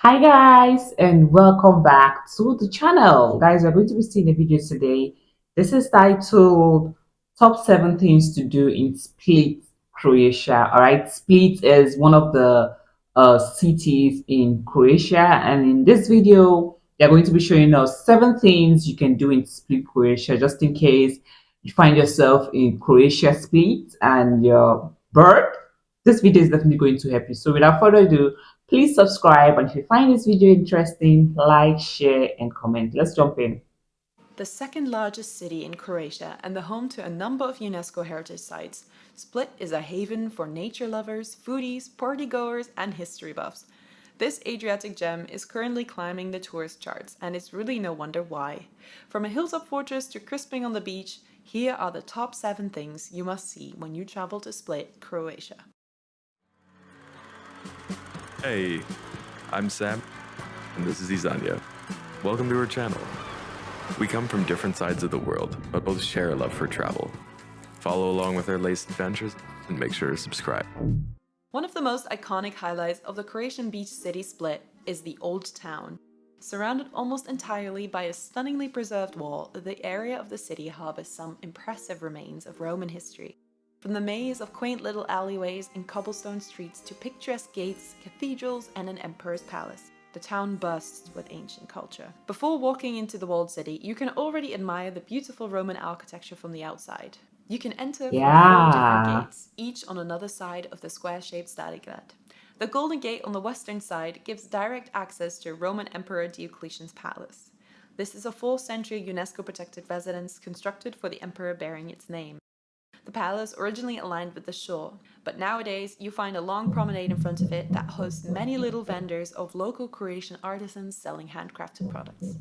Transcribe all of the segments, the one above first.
Hi guys and welcome back to the channel. Guys, we're going to be seeing a video today. This is titled Top 7 Things to Do in Split, Croatia. Alright, Split is one of the cities in Croatia, and in this video they're going to be showing us 7 things you can do in Split, Croatia, just in case you find yourself in Croatia Split and you're bored. This video is definitely going to help you. So without further ado, please subscribe, and if you find this video interesting, like, share, and comment. Let's jump in. The second largest city in Croatia and the home to a number of UNESCO heritage sites, Split is a haven for nature lovers, foodies, partygoers, and history buffs. This Adriatic gem is currently climbing the tourist charts, and it's really no wonder why. From a hilltop fortress to crisping on the beach, here are the top 7 things you must see when you travel to Split, Croatia. Hey, I'm Sam, and this is Izania. Welcome to our channel. We come from different sides of the world, but both share a love for travel. Follow along with our latest adventures, and make sure to subscribe. One of the most iconic highlights of the Croatian beach city Split is the Old Town. Surrounded almost entirely by a stunningly preserved wall, the area of the city harbors some impressive remains of Roman history. From the maze of quaint little alleyways and cobblestone streets to picturesque gates, cathedrals, and an emperor's palace, the town bursts with ancient culture. Before walking into the walled city, you can already admire the beautiful Roman architecture from the outside. You can enter through 4 different Yeah. gates, each on another side of the square-shaped Stadigrad. The Golden Gate on the western side gives direct access to Roman Emperor Diocletian's palace. This is a 4th century UNESCO-protected residence constructed for the emperor bearing its name. The palace originally aligned with the shore, but nowadays you find a long promenade in front of it that hosts many little vendors of local Croatian artisans selling handcrafted products.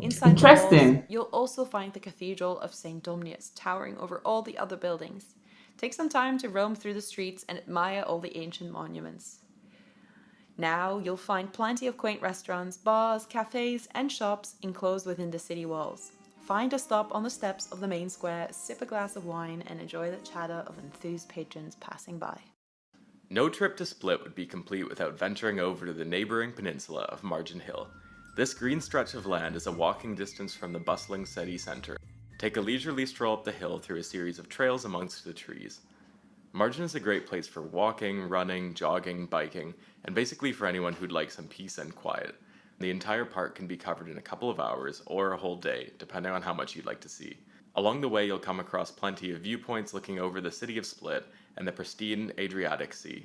Inside the walls, Interesting. you'll also find the Cathedral of St. Domnius towering over all the other buildings. Take some time to roam through the streets and admire all the ancient monuments. Now you'll find plenty of quaint restaurants, bars, cafes, and shops enclosed within the city walls. Find a stop on the steps of the main square, sip a glass of wine, and enjoy the chatter of enthused patrons passing by. No trip to Split would be complete without venturing over to the neighboring peninsula of Marjan Hill. This green stretch of land is a walking distance from the bustling city center. Take a leisurely stroll up the hill through a series of trails amongst the trees. Marjan is a great place for walking, running, jogging, biking, and basically for anyone who'd like some peace and quiet. The entire park can be covered in a couple of hours or a whole day, depending on how much you'd like to see. Along the way, you'll come across plenty of viewpoints looking over the city of Split and the pristine Adriatic Sea.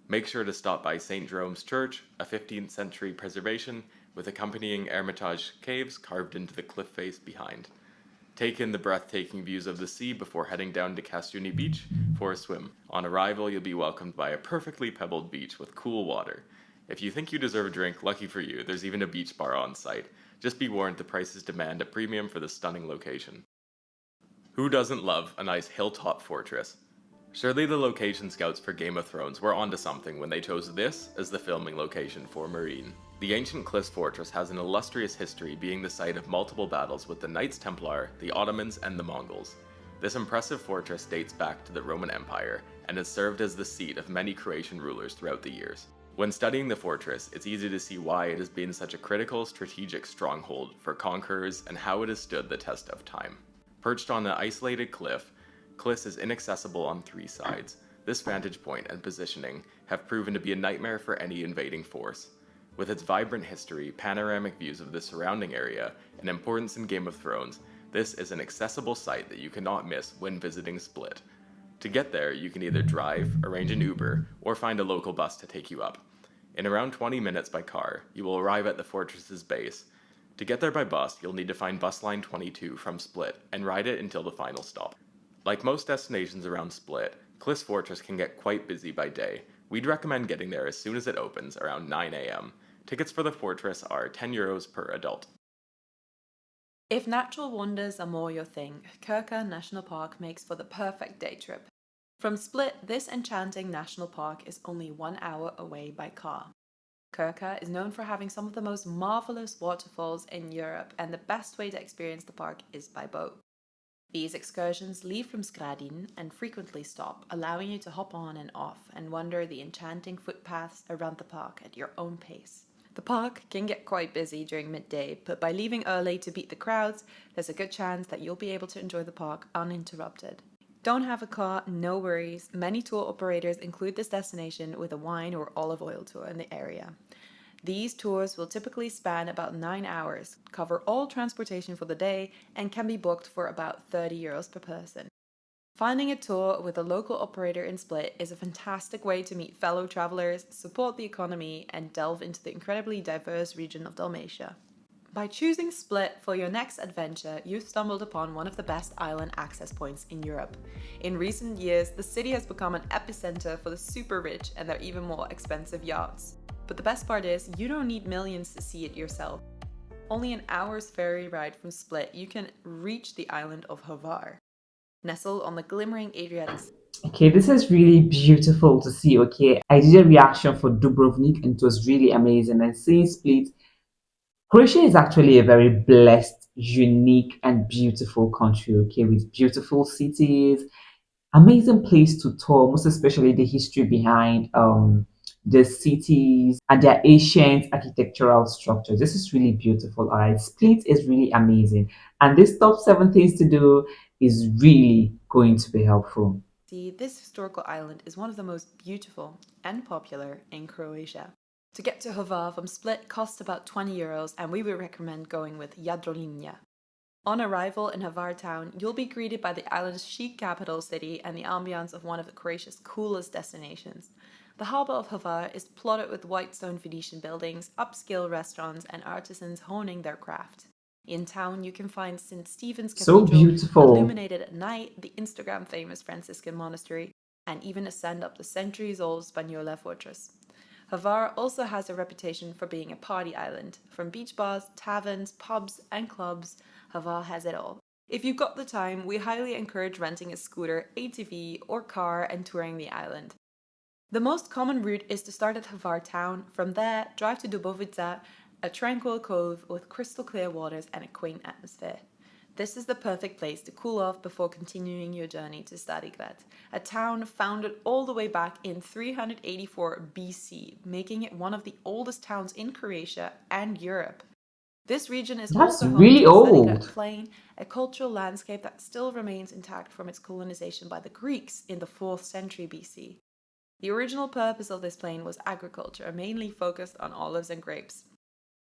Make sure to stop by St. Jerome's Church, a 15th century preservation with accompanying Hermitage caves carved into the cliff face behind. Take in the breathtaking views of the sea before heading down to Castuni Beach for a swim. On arrival, you'll be welcomed by a perfectly pebbled beach with cool water. If you think you deserve a drink, lucky for you, there's even a beach bar on site. Just be warned the prices demand a premium for the stunning location. Who doesn't love a nice hilltop fortress? Surely the location scouts for Game of Thrones were onto something when they chose this as the filming location for Marine. The ancient Cliss Fortress has an illustrious history, being the site of multiple battles with the Knights Templar, the Ottomans, and the Mongols. This impressive fortress dates back to the Roman Empire and has served as the seat of many Croatian rulers throughout the years. When studying the fortress, it's easy to see why it has been such a critical strategic stronghold for conquerors and how it has stood the test of time. Perched on an isolated cliff, Cliss is inaccessible on 3 sides. This vantage point and positioning have proven to be a nightmare for any invading force. With its vibrant history, panoramic views of the surrounding area, and importance in Game of Thrones, this is an accessible site that you cannot miss when visiting Split. To get there, you can either drive, arrange an Uber, or find a local bus to take you up. In around 20 minutes by car, you will arrive at the fortress's base. To get there by bus, you'll need to find bus line 22 from Split and ride it until the final stop. Like most destinations around Split, Cliss Fortress can get quite busy by day. We'd recommend getting there as soon as it opens, around 9 a.m. Tickets for the fortress are €10 per adult. If natural wonders are more your thing, Krka National Park makes for the perfect day trip. From Split, this enchanting national park is only 1 hour away by car. Krka is known for having some of the most marvelous waterfalls in Europe, and the best way to experience the park is by boat. These excursions leave from Skradin and frequently stop, allowing you to hop on and off and wander the enchanting footpaths around the park at your own pace. The park can get quite busy during midday, but by leaving early to beat the crowds, there's a good chance that you'll be able to enjoy the park uninterrupted. Don't have a car? No worries. Many tour operators include this destination with a wine or olive oil tour in the area. These tours will typically span about 9 hours, cover all transportation for the day, and can be booked for about €30 per person. Finding a tour with a local operator in Split is a fantastic way to meet fellow travelers, support the economy, and delve into the incredibly diverse region of Dalmatia. By choosing Split for your next adventure, you've stumbled upon one of the best island access points in Europe. In recent years, the city has become an epicenter for the super rich and their even more expensive yachts. But the best part is, you don't need millions to see it yourself. Only an hour's ferry ride from Split, you can reach the island of Hvar, nestled on the glimmering Adriatic Sea. Okay, this is really beautiful to see. Okay, I did a reaction for Dubrovnik and it was really amazing. And seeing Split, Croatia is actually a very blessed, unique, and beautiful country. Okay, with beautiful cities, amazing place to tour, most especially the history behind the cities and their ancient architectural structures. This is really beautiful. All right, Split is really amazing, and this top 7 things to do is really going to be helpful. This historical island is one of the most beautiful and popular in Croatia. To get to Hvar from Split costs about €20, and we would recommend going with Jadrolinja. On arrival in Hvar town, you'll be greeted by the island's chic capital city and the ambiance of one of Croatia's coolest destinations. The harbour of Hvar is plotted with white stone Venetian buildings, upscale restaurants, and artisans honing their craft. In town, you can find St. Stephen's So Cathedral, beautiful. illuminated at night, the Instagram famous Franciscan monastery, and even ascend up the centuries old Cliss Fortress. Hvar also has a reputation for being a party island. From beach bars, taverns, pubs, and clubs, Hvar has it all. If you've got the time, we highly encourage renting a scooter, ATV, or car and touring the island. The most common route is to start at Hvar town. From there, drive to Dubovica, a tranquil cove with crystal clear waters and a quaint atmosphere. This is the perfect place to cool off before continuing your journey to Stari Grad, a town founded all the way back in 384 BC, making it one of the oldest towns in Croatia and Europe. This region is That's also home to really the Stari Grad old. Plain, a cultural landscape that still remains intact from its colonization by the Greeks in the 4th century BC. The original purpose of this plain was agriculture, mainly focused on olives and grapes.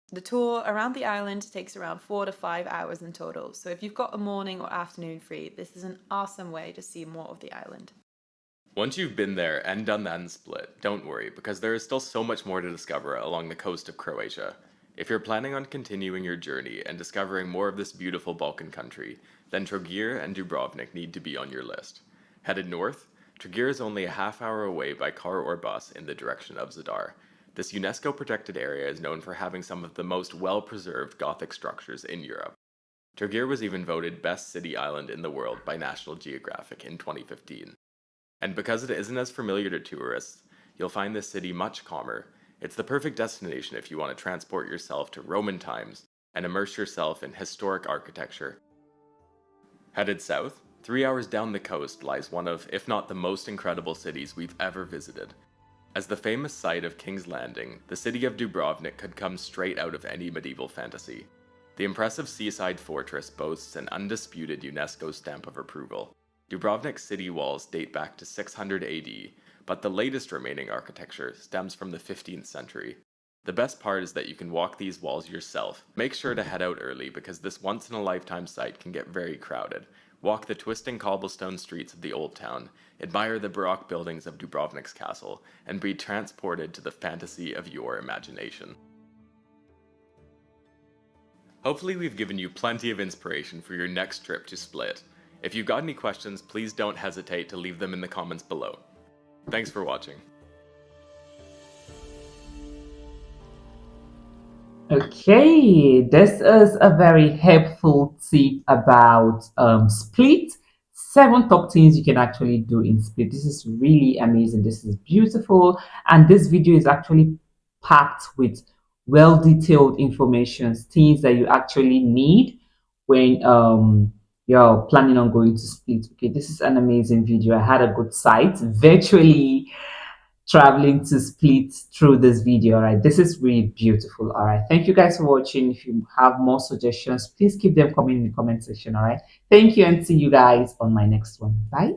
The tour around the island takes around 4 to 5 hours in total, so if you've got a morning or afternoon free, this is an awesome way to see more of the island. Once you've been there and done that in Split, don't worry, because there is still so much more to discover along the coast of Croatia. If you're planning on continuing your journey and discovering more of this beautiful Balkan country, then Trogir and Dubrovnik need to be on your list. Headed north, Trogir is only a half hour away by car or bus in the direction of Zadar. This UNESCO protected area is known for having some of the most well preserved Gothic structures in Europe. Trogir was even voted Best City Island in the world by National Geographic in 2015. And because it isn't as familiar to tourists, you'll find this city much calmer. It's the perfect destination if you want to transport yourself to Roman times and immerse yourself in historic architecture. Headed south, 3 hours down the coast lies one of, if not the most incredible cities we've ever visited. As the famous site of King's Landing, the city of Dubrovnik could come straight out of any medieval fantasy. The impressive seaside fortress boasts an undisputed UNESCO stamp of approval. Dubrovnik's city walls date back to 600 AD, but the latest remaining architecture stems from the 15th century. The best part is that you can walk these walls yourself. Make sure to head out early because this once-in-a-lifetime site can get very crowded. Walk the twisting cobblestone streets of the old town, admire the Baroque buildings of Dubrovnik's castle, and be transported to the fantasy of your imagination. Hopefully we've given you plenty of inspiration for your next trip to Split. If you've got any questions, please don't hesitate to leave them in the comments below. Thanks for watching. Okay, this is a very helpful tip about Split. 7 top things you can actually do in Split. This is really amazing. This is beautiful, and this video is actually packed with well detailed information, things that you actually need when you're planning on going to Split. Okay, this is an amazing video. I had a good sight virtually traveling to Split through this video. All right, this is really beautiful. All right, thank you guys for watching. If you have more suggestions, please keep them coming in the comment section. All right, thank you and see you guys on my next one. Bye.